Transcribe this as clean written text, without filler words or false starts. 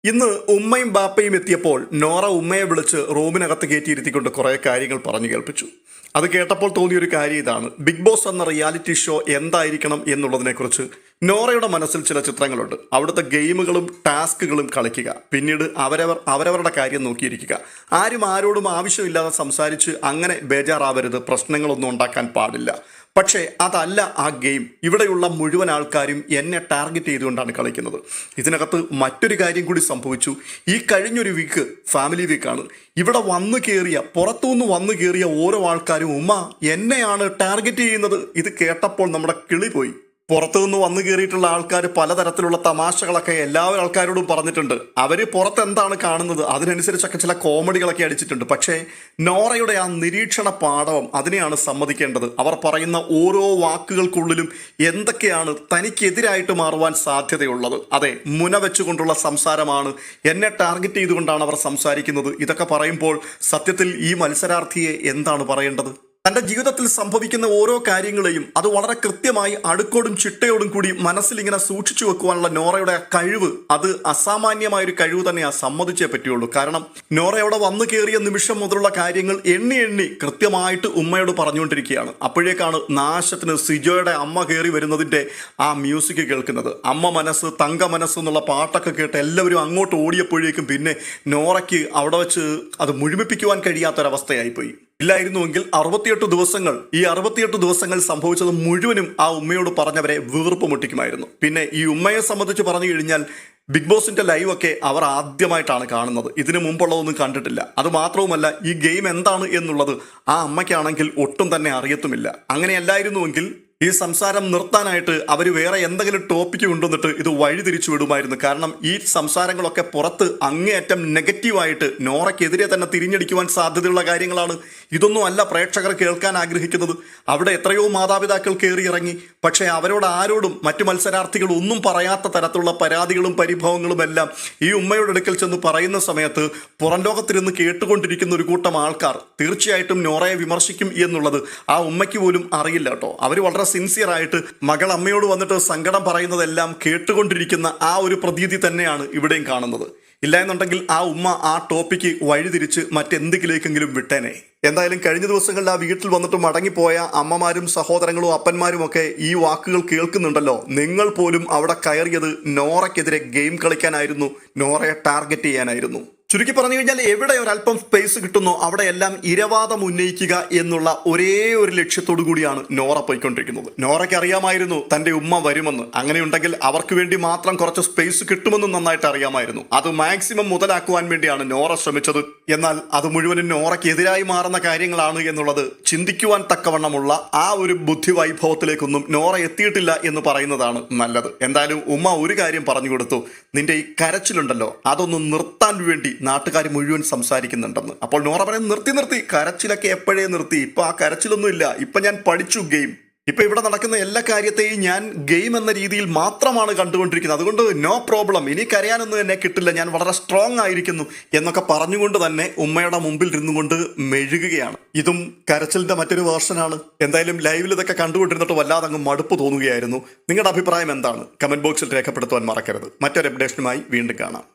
ഇന്ന് ഉമ്മയും ബാപ്പയും എത്തിയപ്പോൾ നോറ ഉമ്മയെ വിളിച്ച് റൂമിനകത്ത് കയറ്റിയിരുത്തിക്കൊണ്ട് കുറേ കാര്യങ്ങൾ പറഞ്ഞു കേൾപ്പിച്ചു. അത് കേട്ടപ്പോൾ തോന്നിയൊരു കാര്യം ഇതാണ്: ബിഗ് ബോസ് എന്ന റിയാലിറ്റി ഷോ എന്തായിരിക്കണം എന്നുള്ളതിനെക്കുറിച്ച് നോറയുടെ മനസ്സിൽ ചില ചിത്രങ്ങളുണ്ട്. അവിടുത്തെ ഗെയിമുകളും ടാസ്കുകളും കളിക്കുക, പിന്നീട് അവരവരുടെ കാര്യം നോക്കിയിരിക്കുക, ആരും ആരോടും ആവശ്യമില്ലാതെ സംസാരിച്ച് അങ്ങനെ ബേജാറാവരുത്, പ്രശ്നങ്ങളൊന്നും ഉണ്ടാക്കാൻ പാടില്ല. പക്ഷേ അതല്ല ആ ഗെയിം. ഇവിടെയുള്ള മുഴുവൻ ആൾക്കാരും എന്നെ ടാർഗറ്റ് ചെയ്തുകൊണ്ടാണ് കളിക്കുന്നത്. ഇതിനകത്ത് മറ്റൊരു കാര്യം കൂടി സംഭവിച്ചു. ഈ കഴിഞ്ഞൊരു വീക്ക് ഫാമിലി വീക്കാണ്. ഇവിടെ പുറത്തുനിന്ന് വന്നു കയറിയ ഓരോ ആൾക്കാരും ഉമ്മ എന്നെയാണ് ടാർഗറ്റ് ചെയ്യുന്നത്. ഇത് കേട്ടപ്പോൾ നമ്മുടെ കിളി പോയി. പുറത്തുനിന്ന് വന്നു കയറിയിട്ടുള്ള ആൾക്കാർ പലതരത്തിലുള്ള തമാശകളൊക്കെ എല്ലാവരും ആൾക്കാരോടും പറഞ്ഞിട്ടുണ്ട്. അവർ പുറത്ത് എന്താണ് കാണുന്നത് അതിനനുസരിച്ചൊക്കെ ചില കോമഡികളൊക്കെ അടിച്ചിട്ടുണ്ട്. പക്ഷേ നോറയുടെ ആ നിരീക്ഷണ പാഠവം അതിനെയാണ് സമ്മതിക്കേണ്ടത്. അവർ പറയുന്ന ഓരോ വാക്കുകൾക്കുള്ളിലും എന്തൊക്കെയാണ് തനിക്കെതിരായിട്ട് മാറുവാൻ സാധ്യതയുള്ളത്. അതെ, മുന വെച്ചുകൊണ്ടുള്ള സംസാരമാണ്. എന്നെ ടാർഗറ്റ് ചെയ്തുകൊണ്ടാണ് അവർ സംസാരിക്കുന്നത്. ഇതൊക്കെ പറയുമ്പോൾ സത്യത്തിൽ ഈ മത്സരാർത്ഥിയെ എന്താണ് പറയേണ്ടത്? തൻ്റെ ജീവിതത്തിൽ സംഭവിക്കുന്ന ഓരോ കാര്യങ്ങളെയും അത് വളരെ കൃത്യമായി അടുക്കോടും ചിട്ടയോടും കൂടി മനസ്സിൽ ഇങ്ങനെ സൂക്ഷിച്ചു വെക്കുവാനുള്ള നോറയുടെ കഴിവ്, അത് അസാമാന്യമായൊരു കഴിവ് തന്നെയാണ്. സമ്മതിച്ചേ പറ്റുള്ളൂ. കാരണം നോറ അവിടെ വന്നു കയറിയ നിമിഷം മുതലുള്ള കാര്യങ്ങൾ എണ്ണി കൃത്യമായിട്ട് ഉമ്മയോട് പറഞ്ഞുകൊണ്ടിരിക്കുകയാണ്. അപ്പോഴേക്കാണ് നാശത്തിന് സിജോയുടെ അമ്മ കയറി വരുന്നതിൻ്റെ ആ മ്യൂസിക് കേൾക്കുന്നത്. അമ്മ മനസ്സ് തങ്ക മനസ്സ് എന്നുള്ള പാട്ടൊക്കെ കേട്ട് എല്ലാവരും അങ്ങോട്ട് ഓടിയപ്പോഴേക്കും പിന്നെ നോറയ്ക്ക് അവിടെ വെച്ച് അത് മുഴുമിപ്പിക്കുവാൻ കഴിയാത്തൊരവസ്ഥയായിപ്പോയി. ഇല്ലായിരുന്നുവെങ്കിൽ 68 ദിവസങ്ങൾ സംഭവിച്ചത് മുഴുവനും ആ ഉമ്മയോട് പറഞ്ഞവരെ വീർപ്പ് മുട്ടിക്കുമായിരുന്നു. പിന്നെ ഈ ഉമ്മയെ സംബന്ധിച്ച് പറഞ്ഞു കഴിഞ്ഞാൽ ബിഗ് ബോസിന്റെ ലൈവ് ഒക്കെ അവർ ആദ്യമായിട്ടാണ് കാണുന്നത്. ഇതിനു മുമ്പുള്ളതൊന്നും കണ്ടിട്ടില്ല. അതുമാത്രവുമല്ല, ഈ ഗെയിം എന്താണ് എന്നുള്ളത് ആ അമ്മയ്ക്കാണെങ്കിൽ ഒട്ടും തന്നെ അറിയത്തുമില്ല. അങ്ങനെയല്ലായിരുന്നുവെങ്കിൽ ഈ സംസാരം നിർത്താനായിട്ട് അവർ വേറെ എന്തെങ്കിലും ടോപ്പിക്ക് കൊണ്ടുവന്നിട്ട് ഇത് വഴിതിരിച്ചു വിടുമായിരുന്നു. കാരണം ഈ സംസാരങ്ങളൊക്കെ പുറത്ത് അങ്ങേയറ്റം നെഗറ്റീവായിട്ട് നോറയ്ക്കെതിരെ തന്നെ തിരിഞ്ഞടിക്കുവാൻ സാധ്യതയുള്ള കാര്യങ്ങളാണ്. ഇതൊന്നും അല്ല പ്രേക്ഷകർ കേൾക്കാൻ ആഗ്രഹിക്കുന്നത്. അവിടെ എത്രയോ മാതാപിതാക്കൾ കയറിയിറങ്ങി. പക്ഷേ അവരോട് ആരോടും മറ്റു മത്സരാർത്ഥികൾ ഒന്നും പറയാത്ത തരത്തിലുള്ള പരാതികളും പരിഭവങ്ങളും എല്ലാം ഈ ഉമ്മയുടെ അടുക്കൽ ചെന്ന് പറയുന്ന സമയത്ത് പുറം ലോകത്തിരുന്ന് കേട്ടുകൊണ്ടിരിക്കുന്ന ഒരു കൂട്ടം ആൾക്കാർ തീർച്ചയായിട്ടും നോറയെ വിമർശിക്കും എന്നുള്ളത് ആ ഉമ്മയ്ക്ക് പോലും അറിയില്ല കേട്ടോ. അവർ വളരെ സിൻസിയർ ആയിട്ട് മകൾ അമ്മയോട് വന്നിട്ട് സങ്കടം പറയുന്നതെല്ലാം കേട്ടുകൊണ്ടിരിക്കുന്ന ആ ഒരു പ്രതീതി തന്നെയാണ് ഇവിടെയും കാണുന്നത്. ഇല്ല എന്നുണ്ടെങ്കിൽ ആ ഉമ്മ ആ ടോപ്പിക്ക് വഴിതിരിച്ച് മറ്റെന്തെങ്കിലേക്കെങ്കിലും വിട്ടേനെ. എന്തായാലും കഴിഞ്ഞ ദിവസങ്ങളിൽ ആ വീട്ടിൽ വന്നിട്ട് മടങ്ങിപ്പോയ അമ്മമാരും സഹോദരങ്ങളും അപ്പന്മാരും ഒക്കെ ഈ വാക്കുകൾ കേൾക്കുന്നുണ്ടല്ലോ. നിങ്ങൾ പോലും അവിടെ കയറിയത് നോറയ്ക്കെതിരെ ഗെയിം കളിക്കാനായിരുന്നു, നോറയെ ടാർഗറ്റ് ചെയ്യാനായിരുന്നു. ചുരുക്കി പറഞ്ഞു കഴിഞ്ഞാൽ എവിടെ ഒരല്പം സ്പേസ് കിട്ടുന്നോ അവിടെയെല്ലാം ഇരവാദം ഉന്നയിക്കുക എന്നുള്ള ഒരേ ഒരു ലക്ഷ്യത്തോടു കൂടിയാണ് നോറ പോയിക്കൊണ്ടിരിക്കുന്നത്. നോറയ്ക്ക് അറിയാമായിരുന്നു തൻ്റെ ഉമ്മ വരുമെന്ന്. അങ്ങനെയുണ്ടെങ്കിൽ അവർക്ക് വേണ്ടി മാത്രം കുറച്ച് സ്പേസ് കിട്ടുമെന്നും നന്നായിട്ട് അറിയാമായിരുന്നു. അത് മാക്സിമം മുതലാക്കുവാൻ വേണ്ടിയാണ് നോറ ശ്രമിച്ചത്. എന്നാൽ അത് മുഴുവനും നോറയ്ക്കെതിരായി മാറുന്ന കാര്യങ്ങളാണ് എന്നുള്ളത് ചിന്തിക്കുവാൻ തക്കവണ്ണമുള്ള ആ ഒരു ബുദ്ധി വൈഭവത്തിലേക്കൊന്നും നോറ എത്തിയിട്ടില്ല എന്ന് പറയുന്നതാണ് നല്ലത്. എന്തായാലും ഉമ്മ ഒരു കാര്യം പറഞ്ഞു കൊടുത്തു: നിന്റെ ഈ കരച്ചിലുണ്ടല്ലോ അതൊന്ന് നിർത്താൻ വേണ്ടി നാട്ടുകാർ മുഴുവൻ സംസാരിക്കുന്നുണ്ടെന്ന്. അപ്പോൾ നോറ പറയും, നിർത്തി കരച്ചിലൊക്കെ എപ്പോഴേ നിർത്തി. ഇപ്പൊ ആ കരച്ചിലൊന്നും ഇല്ല. ഇപ്പൊ ഞാൻ പഠിച്ചു ഗെയിം. ഇപ്പൊ ഇവിടെ നടക്കുന്ന എല്ലാ കാര്യത്തെയും ഞാൻ ഗെയിം എന്ന രീതിയിൽ മാത്രമാണ് കണ്ടുകൊണ്ടിരിക്കുന്നത്. അതുകൊണ്ട് നോ പ്രോബ്ലം, ഇനി കരയാനൊന്നും എന്നെ കിട്ടില്ല, ഞാൻ വളരെ സ്ട്രോങ് ആയിരിക്കുന്നു എന്നൊക്കെ പറഞ്ഞുകൊണ്ട് തന്നെ ഉമ്മയുടെ മുമ്പിൽ ഇരുന്നുകൊണ്ട് മെഴുകുകയാണ്. ഇതും കരച്ചിലിന്റെ മറ്റൊരു വേർഷനാണ്. എന്തായാലും ലൈവിൽ ഇതൊക്കെ കണ്ടുകൊണ്ടിരുന്നിട്ട് വല്ലാതെ അങ്ങ് മടുപ്പ് തോന്നുകയായിരുന്നു. നിങ്ങളുടെ അഭിപ്രായം എന്താണ്? കമന്റ് ബോക്സിൽ രേഖപ്പെടുത്തുവാൻ മറക്കരുത്. മറ്റൊരു അപ്ഡേഷനുമായി വീണ്ടും കാണാം.